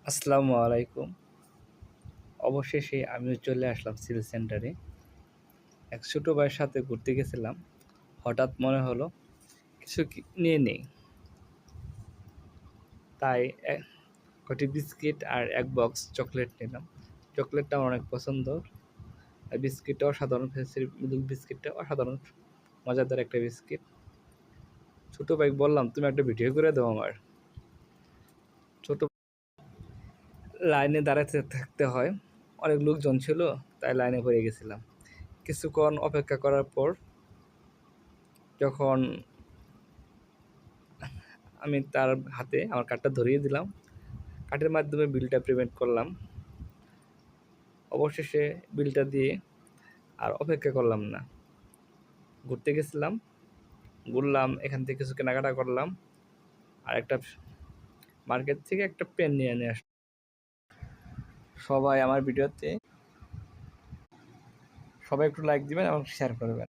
আসসালামু আলাইকুম। অবশেষে আমিও চলে আসলাম সিটি সেন্টারে। এক ছোট ভাইয়ের সাথে ঘুরতে গেছিলাম। হঠাৎ মনে হলো কিছু নিয়ে নেই। তাই কটি বিস্কিট আর এক বক্স চকলেট নিলাম। চকলেটটা আমার অনেক পছন্দ। আর বিস্কিটটা অসাধারণ, ফ্যান্সি মিল্ক বিস্কিটটা অসাধারণ মজাদার একটা বিস্কিট। ছোট ভাই বললাম, তুমি একটা ভিডিও করে দাও আমার। ছোট লাইনে দাঁড়াতে থাকতে হয়, অনেক লোকজন ছিল, তাই লাইনে পড়ে গেছিলাম। কিছুক্ষণ অপেক্ষা করার পর যখন আমি তার হাতে আমার কার্ডটা ধরিয়ে দিলাম, কার্ডের মাধ্যমে বিলটা পেমেন্ট করলাম। অবশেষে বিলটা দিয়ে আর অপেক্ষা করলাম না, ঘুরতে গেছিলাম, ঘুরলাম, এখান থেকে কিছু কেনাকাটা করলাম, আর একটা মার্কেট থেকে একটা পেন নিয়ে আসলাম। সবাই আমার ভিডিওতে সবাই একটু লাইক দিবেন এবং শেয়ার করবেন।